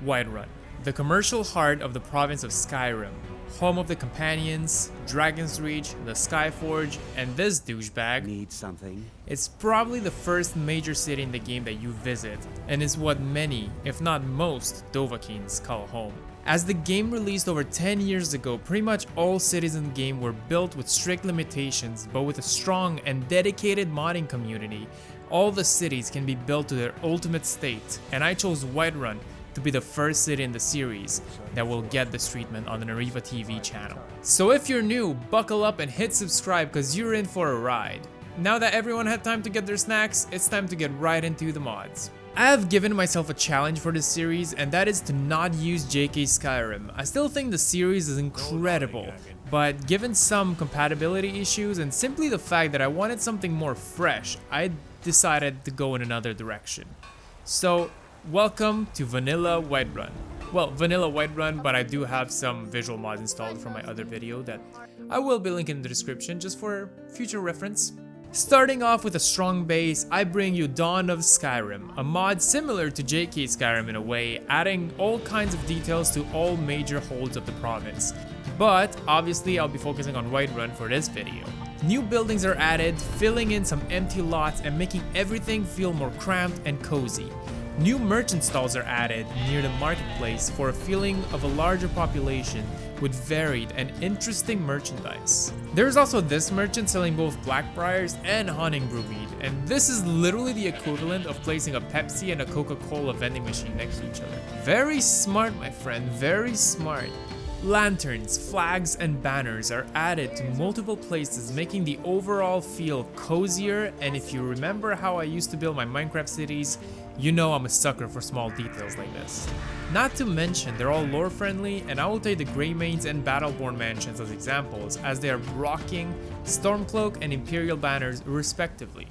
Whiterun, the commercial heart of the province of Skyrim, home of the Companions, Dragon's Reach, the Skyforge, and this douchebag. Need something? It's probably the first major city in the game that you visit, and is what many, if not most, Dovahkiins call home. As the game released over 10 years ago, pretty much all cities in the game were built with strict limitations, but with a strong and dedicated modding community, all the cities can be built to their ultimate state, and I chose Whiterun to be the first city in the series that will get this treatment on the Nariva TV channel. So if you're new, buckle up and hit subscribe because you're in for a ride. Now that everyone had time to get their snacks, it's time to get right into the mods. I have given myself a challenge for this series, and that is to not use JK Skyrim. I still think the series is incredible, but given some compatibility issues and simply the fact that I wanted something more fresh, I decided to go in another direction. So, welcome to Vanilla Whiterun. Well, Vanilla Whiterun, but I do have some visual mods installed from my other video that I will be linking in the description just for future reference. Starting off with a strong base, I bring you Dawn of Skyrim, a mod similar to JK Skyrim in a way, adding all kinds of details to all major holds of the province. But obviously I'll be focusing on Whiterun for this video. New buildings are added, filling in some empty lots and making everything feel more cramped and cozy. New merchant stalls are added near the marketplace for a feeling of a larger population with varied and interesting merchandise. There's also this merchant selling both Blackbriars and Hunting Brewmead, and this is literally the equivalent of placing a Pepsi and a Coca-Cola vending machine next to each other. Very smart, my friend, very smart. Lanterns, flags, and banners are added to multiple places, making the overall feel cozier, and if you remember how I used to build my Minecraft cities, you know I'm a sucker for small details like this. Not to mention, they're all lore friendly, and I will take the Greymanes and Battleborn mansions as examples, as they are rocking Stormcloak and Imperial banners respectively.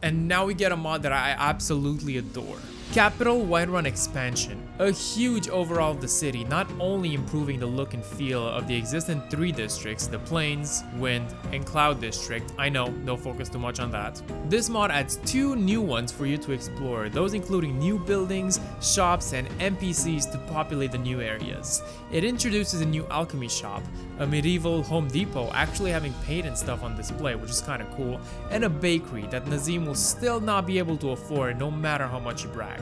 And now we get a mod that I absolutely adore. Capital Whiterun Expansion, a huge overhaul of the city, not only improving the look and feel of the existing 3 districts, the Plains, Wind, and Cloud District. I know, don't focus too much on that. This mod adds 2 new ones for you to explore, those including new buildings, shops, and NPCs to populate the new areas. It introduces a new alchemy shop, a medieval Home Depot actually having paint and stuff on display, which is kinda cool, and a bakery that Nazim will still not be able to afford no matter how much he brags.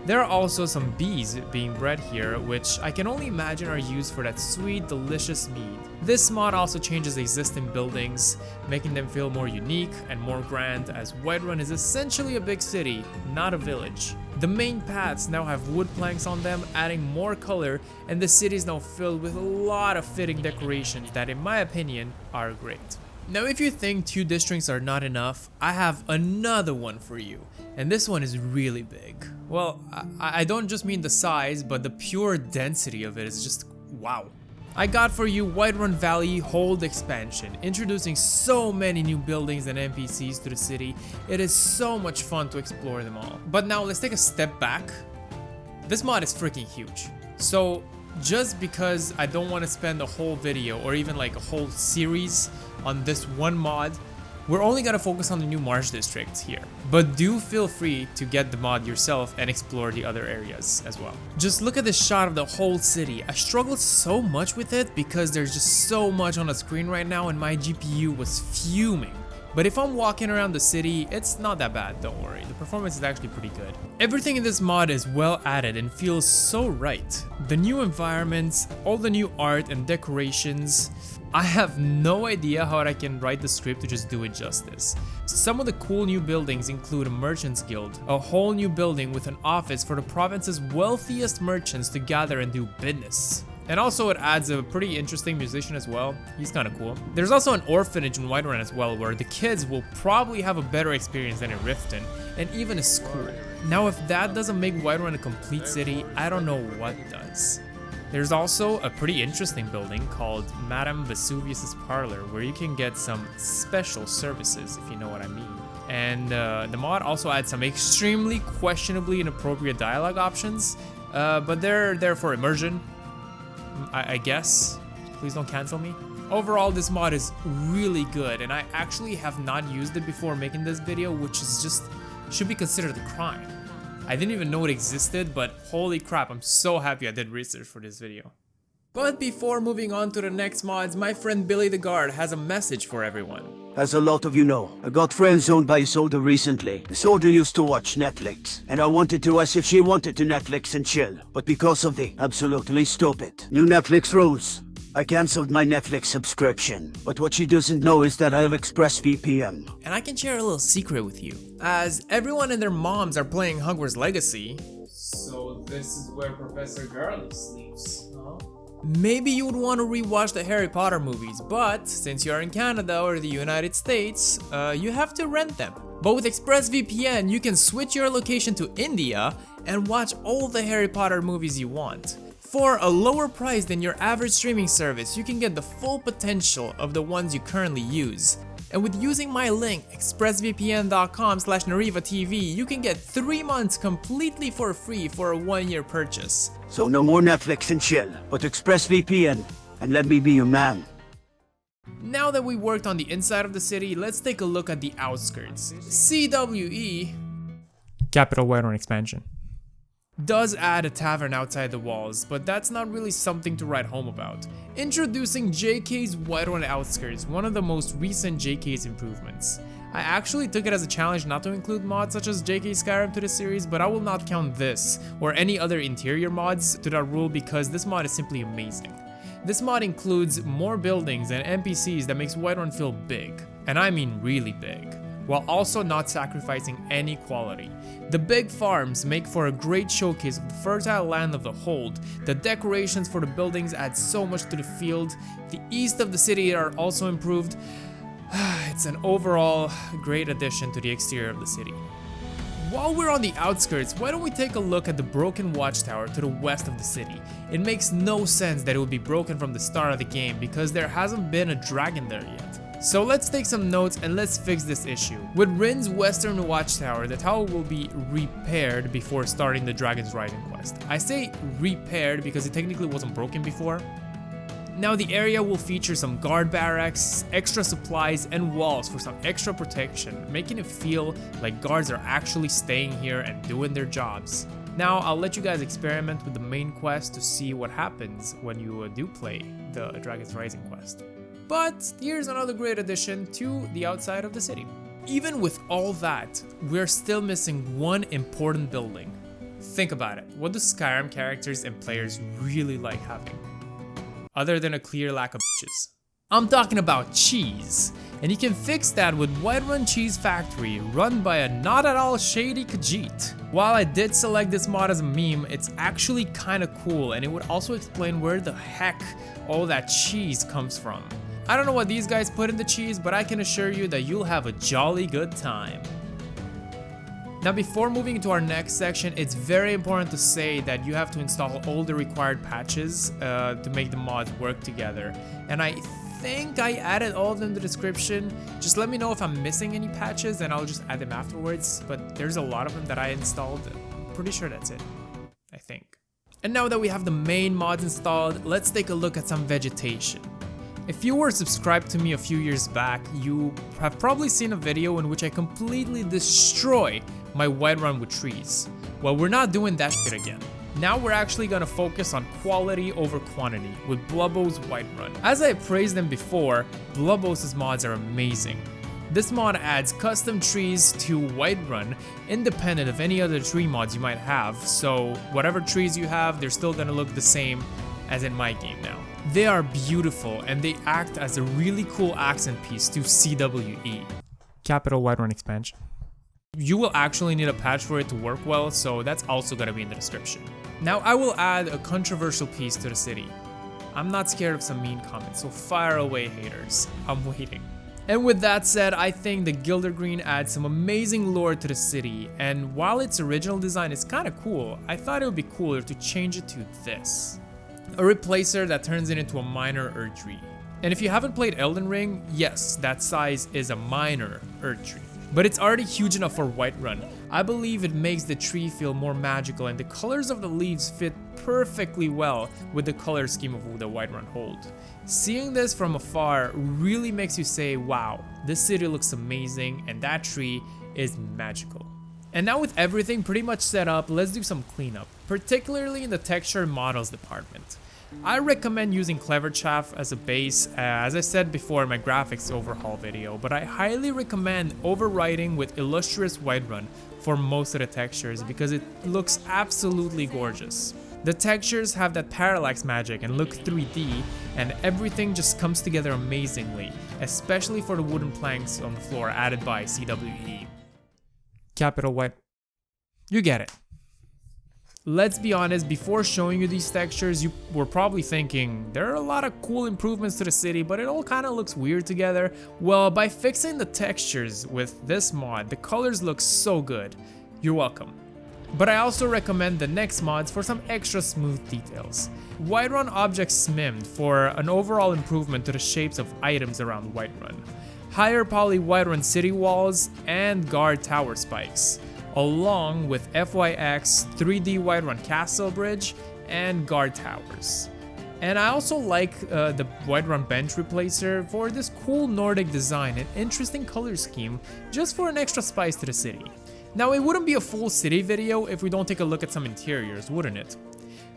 There are also some bees being bred here, which I can only imagine are used for that sweet, delicious mead. This mod also changes existing buildings, making them feel more unique and more grand, as Whiterun is essentially a big city, not a village. The main paths now have wood planks on them, adding more color, and the city is now filled with a lot of fitting decorations that, in my opinion, are great. Now if you think 2 districts are not enough, I have another one for you, and this one is really big. Well, I don't just mean the size, but the pure density of it is just wow. I got for you Whiterun Valley Hold Expansion, introducing so many new buildings and NPCs to the city. It is so much fun to explore them all. But now let's take a step back. This mod is freaking huge. So just because I don't want to spend a whole video or even like a whole series on this one mod, we're only gonna focus on the new Marsh District here. But do feel free to get the mod yourself and explore the other areas as well. Just look at this shot of the whole city. I struggled so much with it because there's just so much on the screen right now and my GPU was fuming. But if I'm walking around the city, it's not that bad, don't worry. The performance is actually pretty good. Everything in this mod is well added and feels so right. The new environments, all the new art and decorations. I have no idea how I can write the script to just do it justice. Some of the cool new buildings include a merchants guild, a whole new building with an office for the province's wealthiest merchants to gather and do business. And also it adds a pretty interesting musician as well. He's kind of cool. There's also an orphanage in Whiterun as well, where the kids will probably have a better experience than in Riften, and even a school. Now if that doesn't make Whiterun a complete city, I don't know what does. There's also a pretty interesting building called Madame Vesuvius's Parlor, where you can get some special services, if you know what I mean. And the mod also adds some extremely questionably inappropriate dialogue options, but they're there for immersion, I guess. Please don't cancel me. Overall, this mod is really good, and I actually have not used it before making this video, which is just should be considered a crime. I didn't even know it existed, but holy crap, I'm so happy I did research for this video. But before moving on to the next mods, my friend Billy the Guard has a message for everyone. As a lot of you know, I got friend-zoned by a soldier recently. The soldier used to watch Netflix, and I wanted to ask if she wanted to Netflix and chill. But because of the absolutely stupid new Netflix rules, I cancelled my Netflix subscription. But what she doesn't know is that I have ExpressVPN. And I can share a little secret with you. As everyone and their moms are playing Hogwarts Legacy, so this is where Professor Garlic sleeps, huh? Maybe you would want to rewatch the Harry Potter movies, but since you're in Canada or the United States, you have to rent them. But with ExpressVPN, you can switch your location to India and watch all the Harry Potter movies you want. For a lower price than your average streaming service, you can get the full potential of the ones you currently use. And with using my link, expressvpn.com/NarivaTV, you can get 3 months completely for free for a 1-year purchase. So no more Netflix and chill, but ExpressVPN, and let me be your man. Now that we worked on the inside of the city, let's take a look at the outskirts. CWE, Capital Whiterun Expansion, does add a tavern outside the walls, but that's not really something to write home about. Introducing JK's Whiterun Outskirts, one of the most recent JK's improvements. I actually took it as a challenge not to include mods such as JK Skyrim to the series, but I will not count this or any other interior mods to that rule because this mod is simply amazing. This mod includes more buildings and NPCs that makes Whiterun feel big, and I mean really big, while also not sacrificing any quality. The big farms make for a great showcase of the fertile land of the Hold. The decorations for the buildings add so much to the field. The east of the city are also improved. It's an overall great addition to the exterior of the city. While we're on the outskirts, why don't we take a look at the broken watchtower to the west of the city? It makes no sense that it would be broken from the start of the game because there hasn't been a dragon there yet. So let's take some notes and let's fix this issue. With Rin's western watchtower, the tower will be repaired before starting the Dragon's Rising quest. I say repaired because it technically wasn't broken before. Now the area will feature some guard barracks, extra supplies, and walls for some extra protection, making it feel like guards are actually staying here and doing their jobs. Now I'll let you guys experiment with the main quest to see what happens when you do play the Dragon's Rising quest. But here's another great addition to the outside of the city. Even with all that, we're still missing one important building. Think about it, what do Skyrim characters and players really like having? Other than a clear lack of bitches. I'm talking about cheese, and you can fix that with Whiterun Cheese Factory, run by a not at all shady Khajiit. While I did select this mod as a meme, it's actually kinda cool, and it would also explain where the heck all that cheese comes from. I don't know what these guys put in the cheese, but I can assure you that you'll have a jolly good time. Now before moving into our next section, it's very important to say that you have to install all the required patches to make the mods work together. And I think I added all of them in the description. Just let me know if I'm missing any patches and I'll just add them afterwards. But there's a lot of them that I installed. I'm pretty sure that's it, I think. And now that we have the main mods installed, let's take a look at some vegetation. If you were subscribed to me a few years back, you have probably seen a video in which I completely destroy my Whiterun with trees. Well, we're not doing that shit again. Now we're actually gonna focus on quality over quantity with Blubbo's Whiterun. As I praised them before, Blubbo's mods are amazing. This mod adds custom trees to Whiterun, independent of any other tree mods you might have, so whatever trees you have, they're still gonna look the same as in my game now. They are beautiful and they act as a really cool accent piece to CWE. Capital Whiterun Expansion. You will actually need a patch for it to work well, so that's also gonna be in the description. Now I will add a controversial piece to the city. I'm not scared of some mean comments, so fire away haters. I'm waiting. And with that said, I think the Gilder Green adds some amazing lore to the city, and while its original design is kinda cool, I thought it would be cooler to change it to this. A replacer that turns it into a minor Erdtree. And if you haven't played Elden Ring, yes, that size is a minor Erdtree. But it's already huge enough for Whiterun. I believe it makes the tree feel more magical and the colors of the leaves fit perfectly well with the color scheme of the Whiterun Hold. Seeing this from afar really makes you say, wow, this city looks amazing and that tree is magical. And now with everything pretty much set up, let's do some cleanup, particularly in the texture and models department. I recommend using Cleverchaff as a base, as I said before in my graphics overhaul video, but I highly recommend overwriting with Illustrious Whiterun for most of the textures because it looks absolutely gorgeous. The textures have that parallax magic and look 3D, and everything just comes together amazingly, especially for the wooden planks on the floor added by CWE. Capital White. You get it. Let's be honest, before showing you these textures, you were probably thinking, there are a lot of cool improvements to the city, but it all kind of looks weird together. Well, by fixing the textures with this mod, the colors look so good. You're welcome. But I also recommend the next mods for some extra smooth details. Whiterun Objects SMIM'd for an overall improvement to the shapes of items around Whiterun. Higher poly Whiterun city walls and guard tower spikes, along with FYX 3D Whiterun Castle Bridge and guard towers. And I also like the Whiterun bench replacer for this cool Nordic design and interesting color scheme just for an extra spice to the city. Now it wouldn't be a full city video if we don't take a look at some interiors, wouldn't it?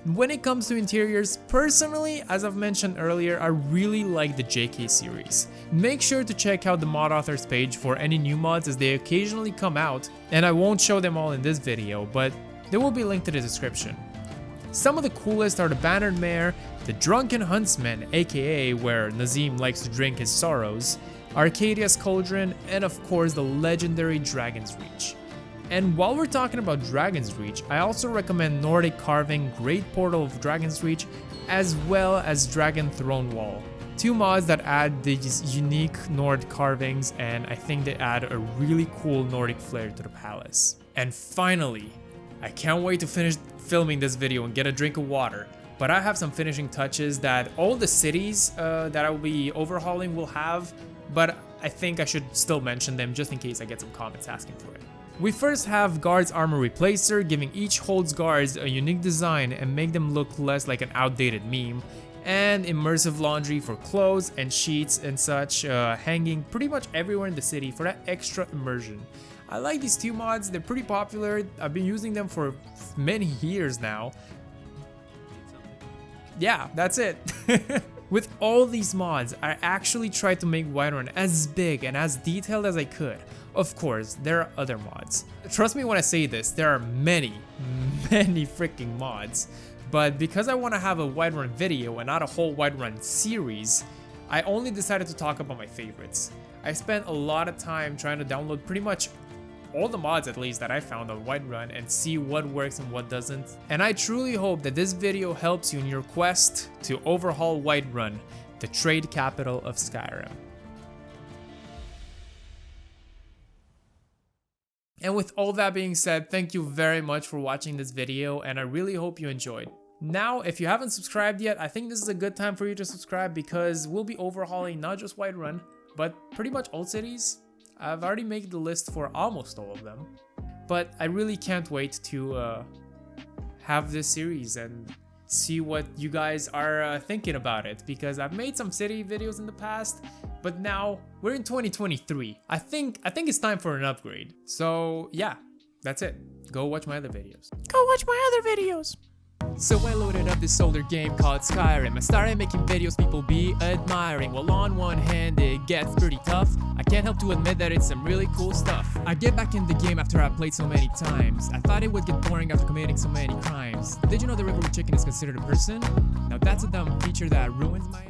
When it comes to interiors, personally, as I've mentioned earlier, I really like the JK series. Make sure to check out the mod authors page for any new mods as they occasionally come out, and I won't show them all in this video, but they will be linked to the description. Some of the coolest are the Bannered Mare, the Drunken Huntsman, aka where Nazim likes to drink his sorrows, Arcadia's Cauldron, and of course the legendary Dragon's Reach. And while we're talking about Dragon's Reach, I also recommend Nordic Carving Great Portal of Dragon's Reach, as well as Dragon Throne Wall. Two mods that add these unique Nord carvings, and I think they add a really cool Nordic flair to the palace. And finally, I can't wait to finish filming this video and get a drink of water, but I have some finishing touches that all the cities that I will be overhauling will have, but I think I should still mention them just in case I get some comments asking for it. We first have Guard's Armor Replacer, giving each Hold's guards a unique design and make them look less like an outdated meme, and Immersive Laundry for clothes and sheets and such, hanging pretty much everywhere in the city for that extra immersion. I like these two mods, they're pretty popular, I've been using them for many years now. Yeah, that's it. With all these mods, I actually tried to make Whiterun as big and as detailed as I could. Of course, there are other mods. Trust me when I say this, there are many freaking mods. But because I want to have a Whiterun video and not a whole Whiterun series, I only decided to talk about my favorites. I spent a lot of time trying to download pretty much all the mods at least that I found on Whiterun and see what works and what doesn't. And I truly hope that this video helps you in your quest to overhaul Whiterun, the trade capital of Skyrim. And with all that being said, thank you very much for watching this video, and I really hope you enjoyed. Now, if you haven't subscribed yet, I think this is a good time for you to subscribe because we'll be overhauling not just Whiterun, but pretty much all cities. I've already made the list for almost all of them, but I really can't wait to have this series and see what you guys are thinking about it, because I've made some city videos in the past, but now we're in 2023. I think it's time for an upgrade. So yeah, that's it. Go watch my other videos. So I loaded up this older game called Skyrim. I started making videos people be admiring. Well, on one hand it gets pretty tough, I can't help to admit that it's some really cool stuff. I get back in the game after I played so many times. I thought it would get boring after committing so many crimes. Did you know the River Chicken is considered a person? Now that's a dumb feature that ruins my